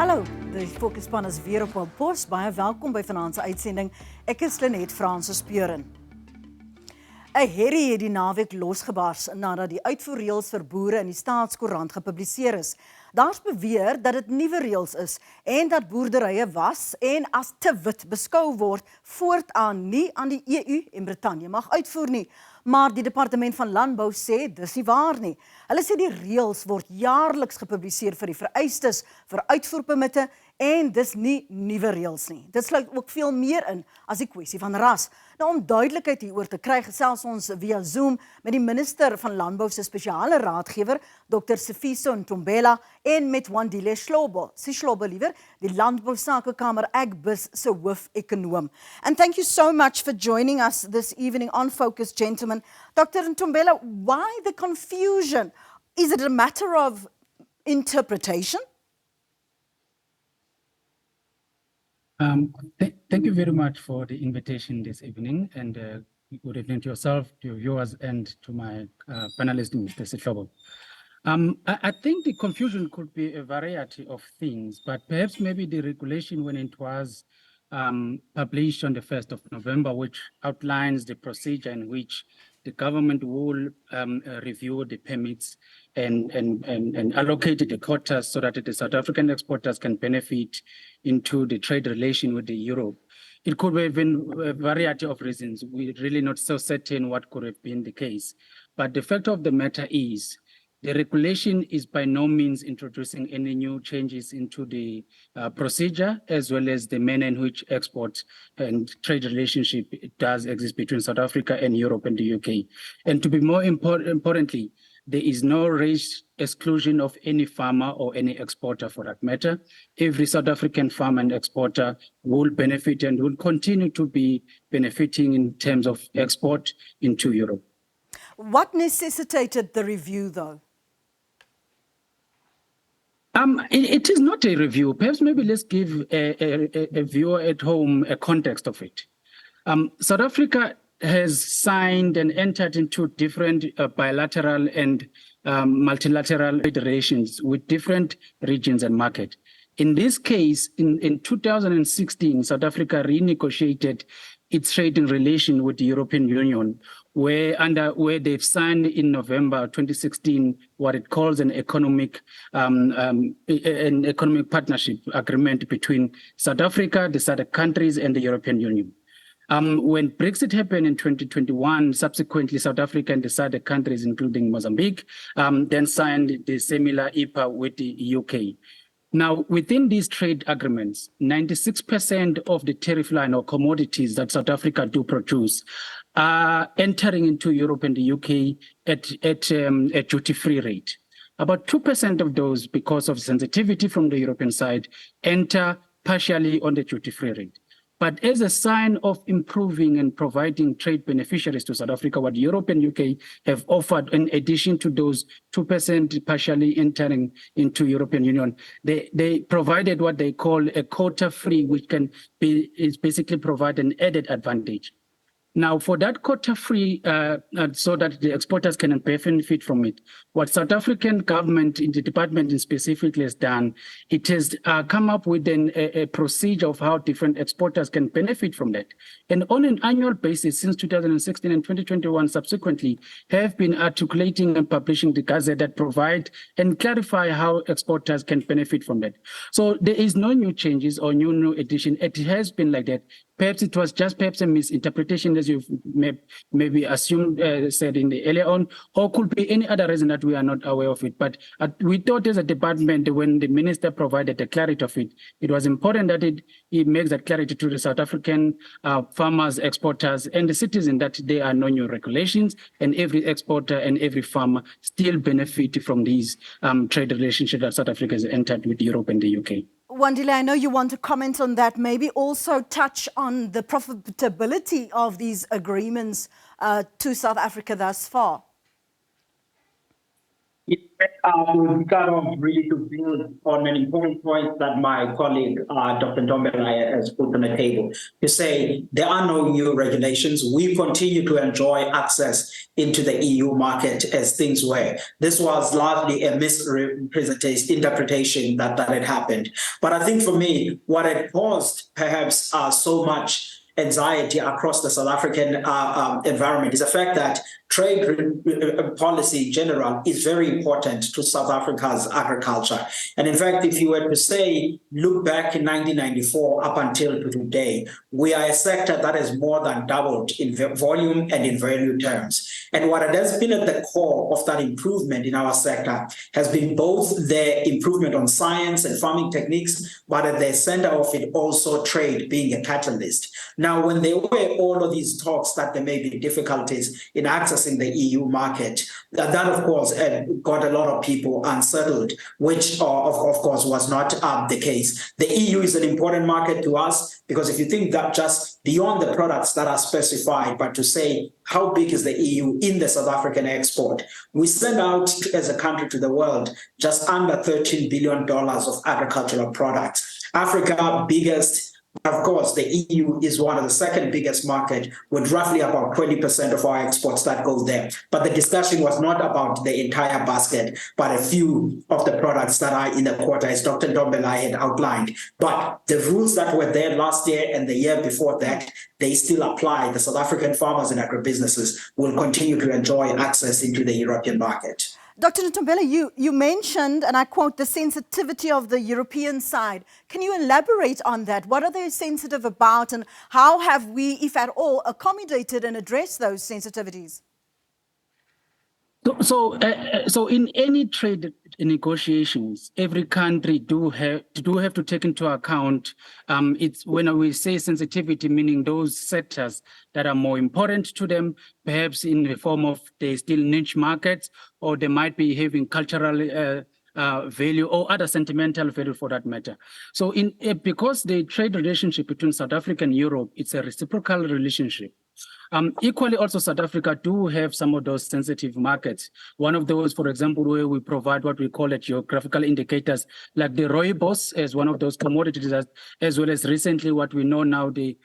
Hallo, die Fokusspan is weer op 'n pos. Baie welkom by vanaand se uitsending. Ek is Lenet Fransis Peuren. 'n herrie het die naweek losgebars nadat die uitvoerreëls vir boere in die Staatskoerant gepubliseer is. Daar's beweer dat dit nuwe reëls is en dat boerderye was en as te wit beskou word voortaan nie aan die EU en Brittanje mag uitvoer nie. Maar die Departement van Landbou sê dis nie waar nie. Hulle sê die reëls word jaarliks gepubliseer vir die vereistes vir uitvoerpermitte en dis nie nuwe reëls nie. Dit sluit ook veel meer in as die kwessie van ras. Nou om duidelikheid hieroor te kry, gesels ons via Zoom met die minister van Landbou se spesiale raadgewer, Dr. Sifiso Ntombela, en met Wandile Sihlobo, die Landbousakekamer Agbiz se hoofekonoom. And thank you so much for joining us this evening on Focus, gentlemen. Dr. Ntombela, why the confusion? Is it a matter of interpretation? Thank you very much for the invitation this evening, and good evening to yourself, to your viewers, and to my panelist, Mr. Sihlobo. I think the confusion could be a variety of things, but perhaps maybe the regulation when it was published on the 1st of November, which outlines the procedure in which the government will review the permits and allocate the quotas so that the South African exporters can benefit into the trade relation with the Europe. It could have been a variety of reasons. We're really not so certain what could have been the case. But the fact of the matter is, the regulation is by no means introducing any new changes into the procedure, as well as the manner in which export and trade relationship does exist between South Africa and Europe and the UK. And to be more importantly, there is no race exclusion of any farmer or any exporter for that matter. Every South African farmer and exporter will benefit and will continue to be benefiting in terms of export into Europe. What necessitated the review, though? It is not a review. Perhaps maybe let's give a viewer at home a context of it. South Africa has signed and entered into different bilateral and multilateral relations with different regions and markets. In this case, in 2016, South Africa renegotiated its trading relation with the European Union, where they've signed in November 2016 what it calls an economic partnership agreement between South Africa, the SADC countries, and the European Union. When Brexit happened in 2021, subsequently South Africa and the SADC countries, including Mozambique, then signed the similar EPA with the UK. Now, within these trade agreements, 96% of the tariff line or commodities that South Africa do produce are entering into Europe and the UK at a duty-free rate. About 2% of those, because of sensitivity from the European side, enter partially on the duty-free rate. But as a sign of improving and providing trade beneficiaries to South Africa, what Europe and UK have offered, in addition to those 2% partially entering into European Union, they provided what they call a quota-free, which is basically provide an added advantage. Now, for that quota-free, so that the exporters can benefit from it, what South African government, in the department specifically has done, it has come up with a procedure of how different exporters can benefit from that. And on an annual basis, since 2016 and 2021 subsequently, have been articulating and publishing the gazette that provide and clarify how exporters can benefit from that. So there is no new changes or new addition. It has been like that. Perhaps it was just a misinterpretation, as you've maybe assumed, said in the earlier on, or could be any other reason that we are not aware of it. But we thought as a department, when the minister provided the clarity of it, it was important that it makes that clarity to the South African farmers, exporters, and the citizens that there are no new regulations, and every exporter and every farmer still benefit from these trade relationships that South Africa has entered with Europe and the UK. Wandile, I know you want to comment on that, maybe also touch on the profitability of these agreements to South Africa thus far. I would start off really to build on an important point that my colleague, Dr. Ntombela, has put on the table, to say there are no new regulations. We continue to enjoy access into the EU market as things were. This was largely a misinterpretation that had happened. But I think for me, what had caused perhaps so much anxiety across the South African environment is the fact that trade policy in general is very important to South Africa's agriculture. And in fact, if you were to say, look back in 1994 up until today, we are a sector that has more than doubled in volume and in value terms. And what has been at the core of that improvement in our sector has been both the improvement on science and farming techniques, but at the center of it also trade being a catalyst. Now, when there were all of these talks that there may be difficulties in accessing the EU market, that of course got a lot of people unsettled, which of course was not the case. The EU is an important market to us because if you think that just beyond the products that are specified, but to say how big is the EU in the South African export, we send out as a country to the world just under $13 billion of agricultural products. Africa, biggest. Of course, the EU is one of the second biggest market with roughly about 20% of our exports that go there. But the discussion was not about the entire basket, but a few of the products that are in the quota, as Dr. Ntombela had outlined. But the rules that were there last year and the year before that, they still apply. The South African farmers and agribusinesses will continue to enjoy access into the European market. Dr. Ntombela, you mentioned, and I quote, the sensitivity of the European side. Can you elaborate on that? What are they sensitive about, and how have we, if at all, accommodated and addressed those sensitivities? So in any trade negotiations, every country do have to take into account. It's when we say sensitivity, meaning those sectors that are more important to them, perhaps in the form of they still niche markets, or they might be having cultural value or other sentimental value for that matter. So because the trade relationship between South Africa and Europe, it's a reciprocal relationship. Equally, also South Africa do have some of those sensitive markets. One of those, for example, where we provide what we call geographical indicators, like the rooibos as one of those commodities, as well as recently what we know now the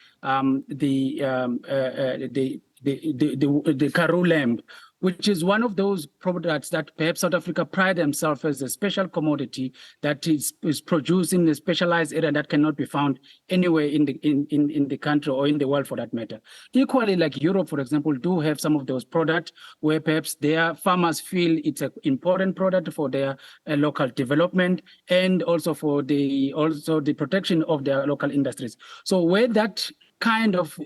Karoo lamb, which is one of those products that perhaps South Africa pride themselves as a special commodity that is produced in a specialized area that cannot be found anywhere in the country or in the world for that matter. Equally, like Europe, for example, do have some of those products where perhaps their farmers feel it's an important product for their local development and also for the protection of their local industries. So where that kind of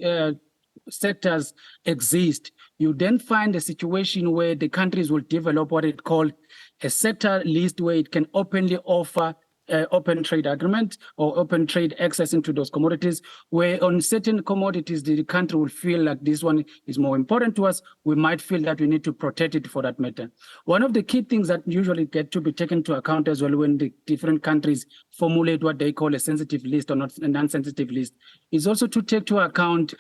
sectors exist, you then find a situation where the countries will develop what it called a sector list, where it can openly offer open trade agreement or open trade access into those commodities, where on certain commodities the country will feel like this one is more important to us. We might feel that we need to protect it for that matter. One of the key things that usually get to be taken into account as well when the different countries formulate what they call a sensitive list or not a non-sensitive list is also to take to account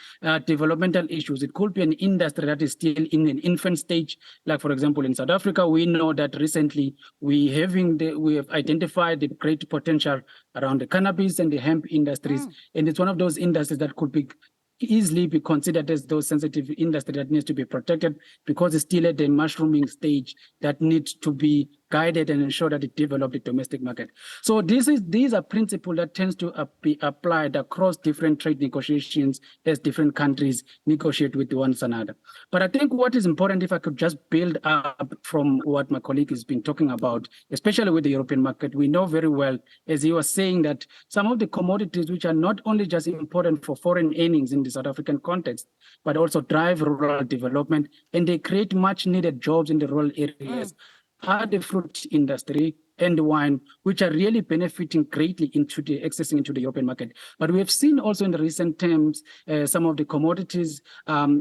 developmental issues. It could be an industry that is still in an infant stage. Like, for example, in South Africa, we know that recently we have identified the great potential around the cannabis and the hemp industries. And it's one of those industries that could easily be considered as those sensitive industry that needs to be protected because it's still at the mushrooming stage that needs to be guided and ensure that it develops the domestic market. So these are principles that tends to be applied across different trade negotiations as different countries negotiate with one another. But I think what is important, if I could just build up from what my colleague has been talking about, especially with the European market, we know very well, as he was saying, that some of the commodities which are not only just important for foreign earnings in the South African context, but also drive rural development, and they create much needed jobs in the rural areas. Are the fruit industry and the wine, which are really benefiting greatly accessing into the European market. But we have seen also in the recent terms some of the commodities in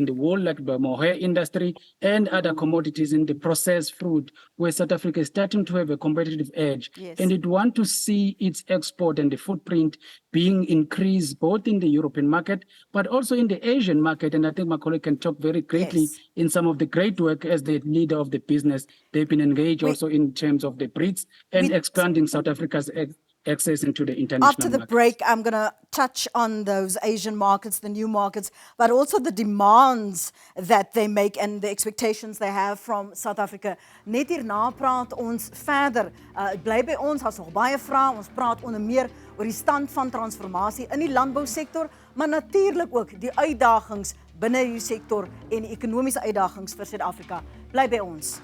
the wool, like the mohair industry, and other commodities in the processed fruit, where South Africa is starting to have a competitive edge. Yes. And it want to see its export and the footprint being increased both in the European market, but also in the Asian market. And I think my colleague can talk very greatly in some of the great work as the leader of the business. They've been engaged also in terms of the breeds and expanding South Africa's access into the international After the markets. break, I'm going to touch on those Asian markets, the new markets, but also the demands that they make and the expectations they have from South Africa. Net hierna praat ons verder. Bly by ons, as nog baie vrae. Ons praat onder meer oor die stand van transformasie in die landbousektor, maar natuurlik ook die uitdagings binne die sektor en die ekonomiese uitdagings vir Suid-Afrika. Bly by ons.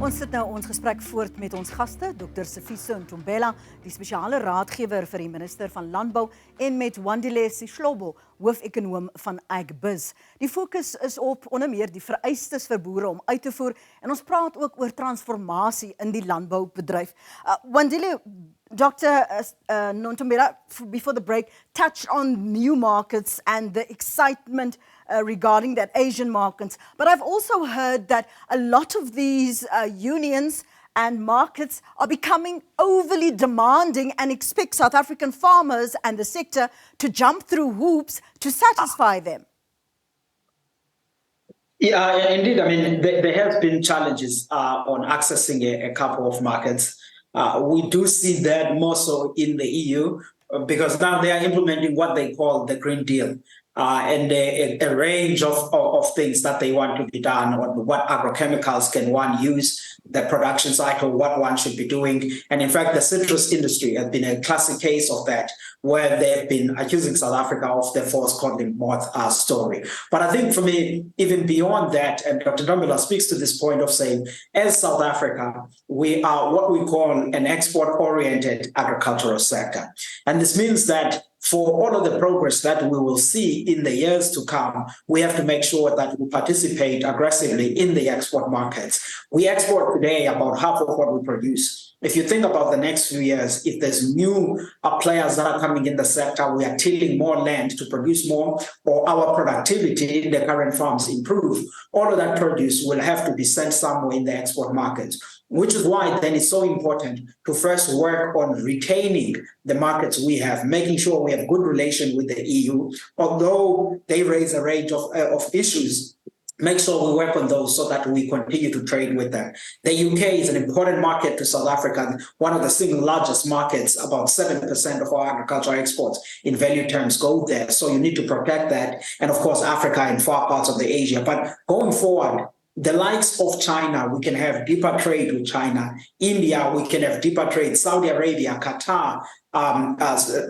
Ons sit nou ons gesprek voort met ons gaste, Dr. Sifiso Ntombela, die spesiale raadgewer vir die minister van Landbou, en met Wandile Sihlobo, hoofekonoom van Agbiz. Die fokus is op onder meer die vereistes vir boere om uit te voer, en ons praat ook oor transformasie in die landboubedryf. Wandile, Dr. Ntombela, before the break, touched on new markets and the excitement regarding that Asian markets. But I've also heard that a lot of these unions and markets are becoming overly demanding and expect South African farmers and the sector to jump through hoops to satisfy them. Yeah, indeed. I mean, there have been challenges on accessing a couple of markets. We do see that more so in the EU because now they are implementing what they call the Green Deal. And a range of things that they want to be done, on what agrochemicals can one use, the production cycle, what one should be doing. And in fact, the citrus industry has been a classic case of that, where they've been accusing South Africa of the force-coding moth story. But I think for me, even beyond that, and Dr. Ntombela speaks to this point of saying, as South Africa, we are what we call an export-oriented agricultural sector. And this means that for all of the progress that we will see in the years to come, we have to make sure that we participate aggressively in the export markets. We export today about half of what we produce. If you think about the next few years, if there's new players that are coming in the sector, we are tilling more land to produce more, or our productivity in the current farms improve, all of that produce will have to be sent somewhere in the export markets, which is why then it's so important to first work on retaining the markets we have, making sure we have good relation with the EU, although they raise a range of issues. Make sure we work on those so that we continue to trade with them. The UK is an important market to South Africa, one of the single largest markets. About 7% of our agricultural exports in value terms go there. So you need to protect that. And of course, Africa and far parts of the Asia. But going forward, the likes of China, we can have deeper trade with China. India, we can have deeper trade. Saudi Arabia, Qatar,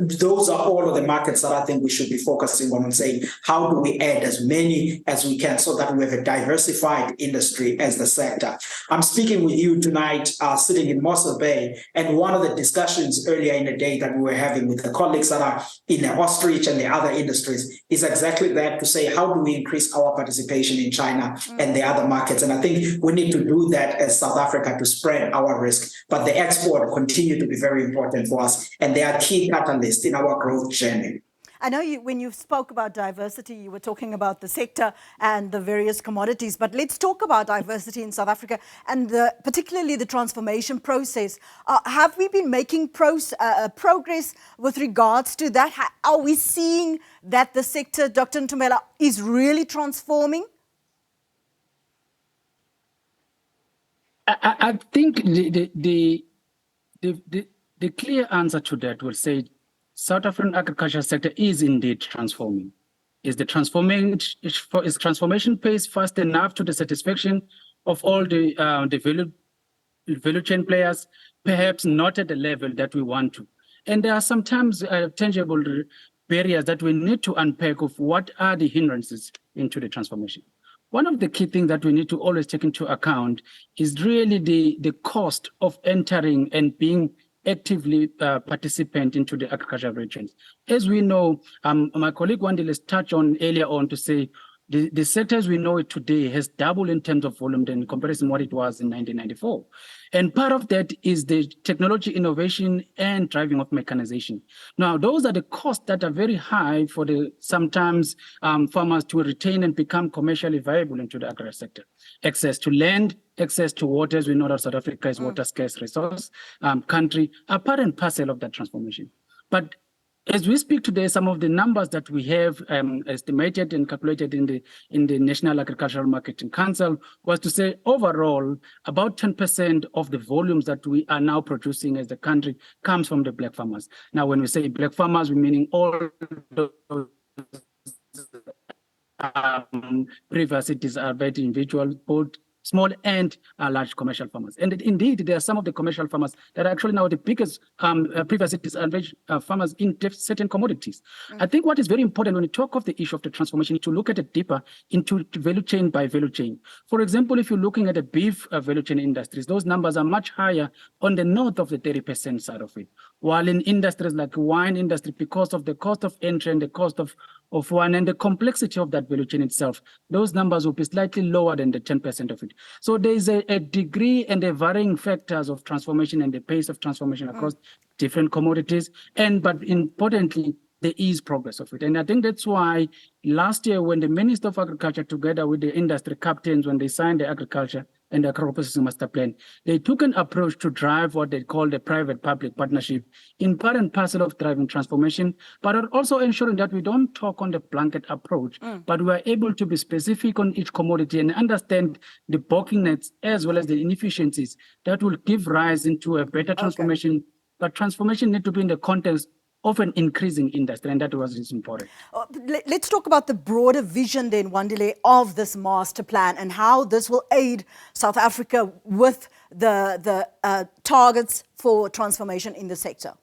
those are all of the markets that I think we should be focusing on and saying, how do we add as many as we can so that we have a diversified industry as the sector? I'm speaking with you tonight, sitting in Mossel Bay, and one of the discussions earlier in the day that we were having with the colleagues that are in the ostrich and the other industries is exactly that, to say, how do we increase our participation in China and the other markets? And I think we need to do that as South Africa to spread our risk. But the export continue to be very important for us, and they are key catalysts in our growth journey. I know when you spoke about diversity, you were talking about the sector and the various commodities, but let's talk about diversity in South Africa and particularly the transformation process. Have we been making progress with regards to that? Are we seeing that the sector, Dr. Ntombela, is really transforming? I think the clear answer to that will say South African agriculture sector is indeed transforming. Is transformation pace fast enough to the satisfaction of all the value chain players? Perhaps not at the level that we want to. And there are sometimes tangible barriers that we need to unpack of what are the hindrances into the transformation. one of the key things that we need to always take into account is really the cost of entering and being actively participant into the agricultural regions. As we know, my colleague Wandile touched on earlier on to say, the sector as we know it today has doubled in terms of volume in comparison to what it was in 1994. And part of that is the technology innovation and driving of mechanization. Now, those are the costs that are very high for sometimes farmers to retain and become commercially viable into the agri sector. Access to land, access to waters. We know that South Africa is water scarce resource country, are part and parcel of that transformation. But as we speak today, some of the numbers that we have estimated and calculated in the National Agricultural Marketing Council was to say overall, about 10% of the volumes that we are now producing as a country comes from the black farmers. Now, when we say black farmers, we're meaning all those previous disadvantaged individuals, both small and large commercial farmers. And indeed, there are some of the commercial farmers that are actually now the biggest previously disadvantaged farmers in certain commodities. I think what is very important when we talk of the issue of the transformation is to look at it deeper into value chain by value chain. For example, if you're looking at the beef value chain industries, those numbers are much higher on the north of the 30% side of it. While in industries like wine industry, because of the cost of entry and the cost of wine and the complexity of that value chain itself, those numbers will be slightly lower than the 10% of it. So there is a degree and a varying factors of transformation and the pace of transformation across different commodities. But importantly, there is progress of it. And I think that's why last year when the Minister of Agriculture together with the industry captains, when they signed the agriculture and the agro-processing master plan, they took an approach to drive what they call the private-public partnership in part and parcel of driving transformation, but also ensuring that we don't talk on the blanket approach, but we are able to be specific on each commodity and understand the bottlenecks as well as the inefficiencies that will give rise into a better transformation. But transformation needs to be in the context of an increasing industry, and that was important. Let's talk about the broader vision then, Wandile, of this master plan and how this will aid South Africa with the targets for transformation in the sector.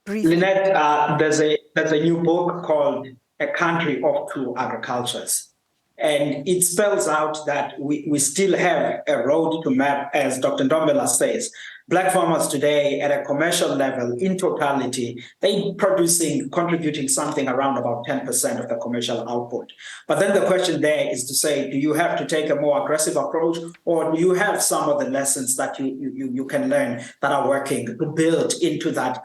Briefly. Lynette, there's a new book called A Country of Two Agricultures. And it spells out that we still have a road to map, as Dr. Ntombela says. Black farmers today at a commercial level, in totality, they're contributing something around about 10% of the commercial output. But then the question there is to say, do you have to take a more aggressive approach, or do you have some of the lessons that you can learn that are working to build into that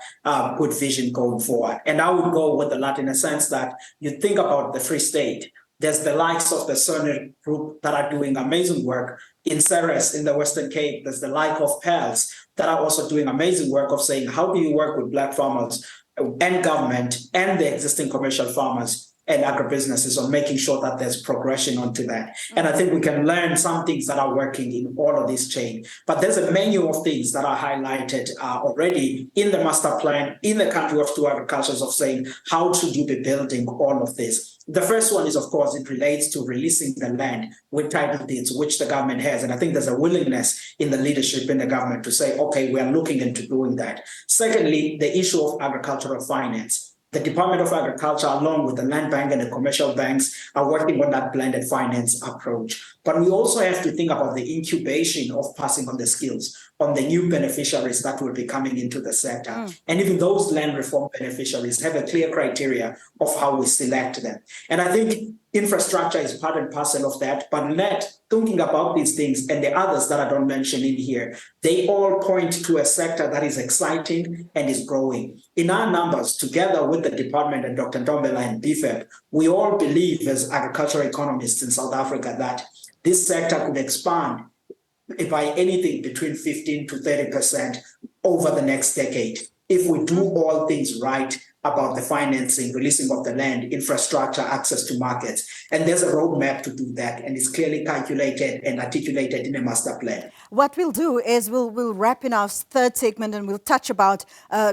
good vision going forward? And I would go with the latter in a sense that you think about the Free State. There's the likes of the Sony group that are doing amazing work. In Ceres, in the Western Cape, there's the like of Pels that are also doing amazing work of saying, how do you work with Black farmers and government and the existing commercial farmers and agribusinesses on making sure that there's progression onto that. And I think we can learn some things that are working in all of this chain. But there's a menu of things that are highlighted already in the master plan, in the country of two agricultures, of saying, how should you be building all of this? The first one is, of course, it relates to releasing the land with title deeds, which the government has. And I think there's a willingness in the leadership in the government to say, okay, we are looking into doing that. Secondly, the issue of agricultural finance. The Department of Agriculture, along with the Land Bank and the commercial banks, are working on that blended finance approach. But we also have to think about the incubation of passing on the skills on the new beneficiaries that will be coming into the sector. And even those land reform beneficiaries have a clear criteria of how we select them. And I think infrastructure is part and parcel of that, but thinking about these things and the others that I don't mention in here, they all point to a sector that is exciting and is growing. In our numbers, together with the department and Dr. Ntombela and BFEP, we all believe as agricultural economists in South Africa that this sector could expand by anything between 15 to 30% over the next decade if we do all things right about the financing, releasing of the land, infrastructure, access to markets. And there's a roadmap to do that, and it's clearly calculated and articulated in a master plan. What we'll do is we'll wrap in our third segment and we'll touch about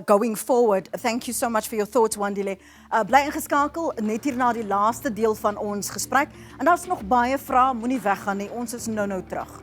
going forward. Thank you so much for your thoughts, Wandile. Bly ingeskakel, net hier na die laaste deel van ons gesprek. En daar's nog baie vrae, moenie weggaan nie. Ons is nou terug.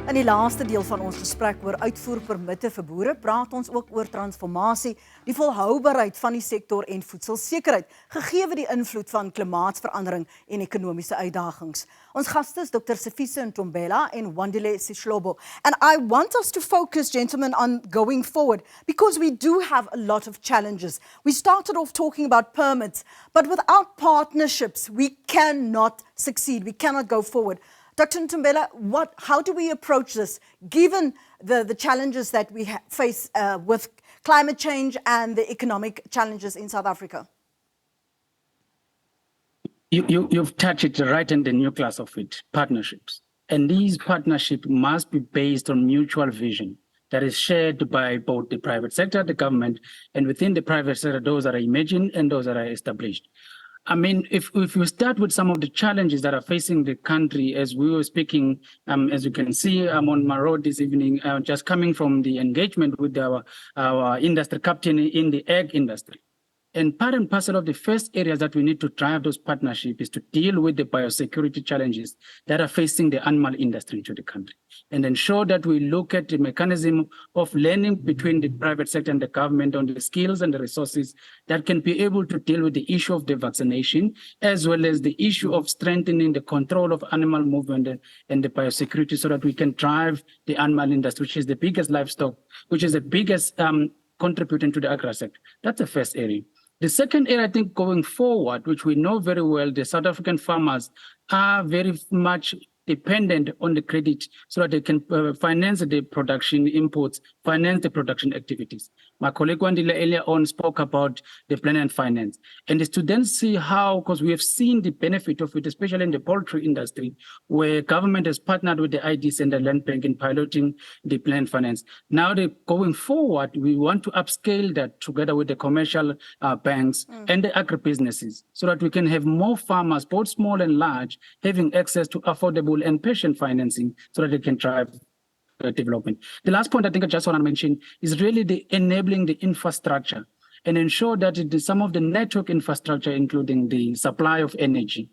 In die laaste deel van ons gesprek oor uitvoerpermitte vir boere, praat ons ook oor transformasie, die volhoubaarheid van die sektor en voedselsekerheid, gegee die invloed van klimaatsverandering en ekonomiese uitdagings. Ons gaste is Dr. Sifiso Ntombela en Wandile Sihlobo. And I want us to focus, gentlemen, on going forward, because we do have a lot of challenges. We started off talking about permits, but without partnerships, we cannot succeed, we cannot go forward. Dr. Ntombela, how do we approach this, given the challenges that we face with climate change and the economic challenges in South Africa? You've touched it right in the nucleus of it, partnerships. And these partnerships must be based on mutual vision that is shared by both the private sector, the government, and within the private sector, those that are emerging and those that are established. I mean, if we start with some of the challenges that are facing the country, as we were speaking, as you can see, I'm on my road this evening, just coming from the engagement with our industry captain in the egg industry. And part and parcel of the first areas that we need to drive those partnerships is to deal with the biosecurity challenges that are facing the animal industry into the country, and ensure that we look at the mechanism of learning between the private sector and the government on the skills and the resources that can be able to deal with the issue of the vaccination, as well as the issue of strengthening the control of animal movement and the biosecurity, so that we can drive the animal industry, which is the biggest livestock, which is the biggest contributing to the agri sector. That's the first area. The second area, I think, going forward, which we know very well, the South African farmers are very much dependent on the credit so that they can finance the production imports, finance the production activities. My colleague Wandile earlier on spoke about the plan and finance. And it's to then see how, because we have seen the benefit of it, especially in the poultry industry, where government has partnered with the IDs and the land bank in piloting the plan and finance. Now, going forward, we want to upscale that together with the commercial banks and the agribusinesses, so that we can have more farmers, both small and large, having access to affordable and patient financing so that they can drive development. The last point I think I just want to mention is really the enabling the infrastructure and ensure that some of the network infrastructure, including the supply of energy,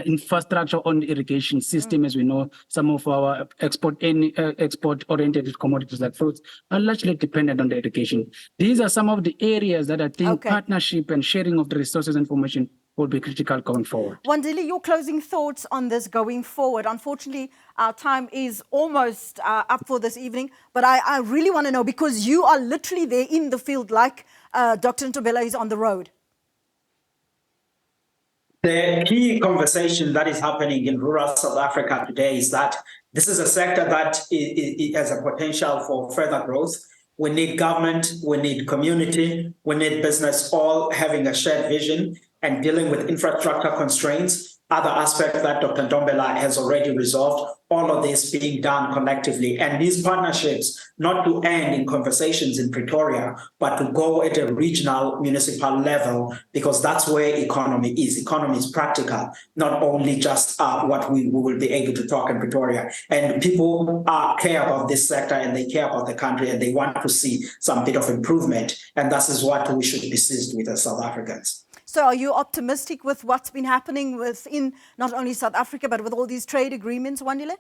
infrastructure on the irrigation system, as we know, some of our export-oriented commodities like fruits are largely dependent on the irrigation. These are some of the areas that I think partnership and sharing of the resources and information will be critical going forward. Wandile, your closing thoughts on this going forward. Unfortunately, our time is almost up for this evening, but I really want to know, because you are literally there in the field like Dr. Ntombela is on the road. The key conversation that is happening in rural South Africa today is that this is a sector that has a potential for further growth. We need government, we need community, we need business, all having a shared vision and dealing with infrastructure constraints, other aspects that Dr. Ntombela has already resolved, all of this being done collectively. And these partnerships, not to end in conversations in Pretoria, but to go at a regional, municipal level, because that's where economy is. Economy is practical, not only just what we will be able to talk in Pretoria. And people care about this sector, and they care about the country, and they want to see some bit of improvement. And that is what we should be seized with as South Africans. So are you optimistic with what's been happening within not only South Africa, but with all these trade agreements, Wandile?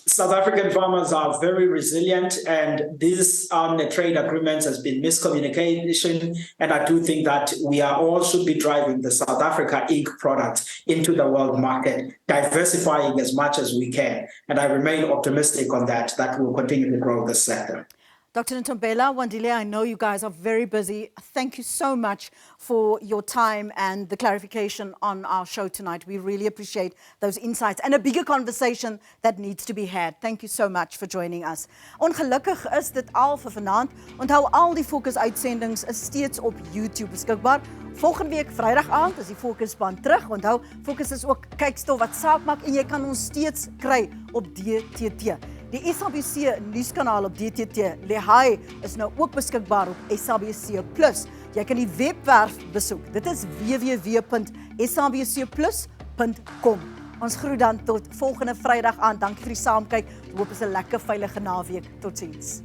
South African farmers are very resilient, and these trade agreements has been miscommunication. And I do think that we are all should be driving the South Africa Inc. products into the world market, diversifying as much as we can. And I remain optimistic on that we will continue to grow this sector. Dr. Ntombela, Wandile, I know you guys are very busy. Thank you so much for your time and the clarification on our show tonight. We really appreciate those insights and a bigger conversation that needs to be had. Thank you so much for joining us. Ongelukkig is dit al vir vanaand. Onthou, al die Fokus-uitsendings is steeds op YouTube beskikbaar. Volgende week Vrydag aand is die Fokusband terug. Onthou, Fokus is ook kykstof wat saak maak en jy kan ons steeds kry op DTT. Die SABC nuuskanaal op DTT, Lehai, is nou ook beskikbaar op SABC+. Jy kan die webwerf besoek. Dit is www.sabcplus.com. Ons groet dan tot volgende Vrydag aan. Dankie vir die saamkyk. Ek hoop dit is 'n lekker veilige naweek. Totsiens.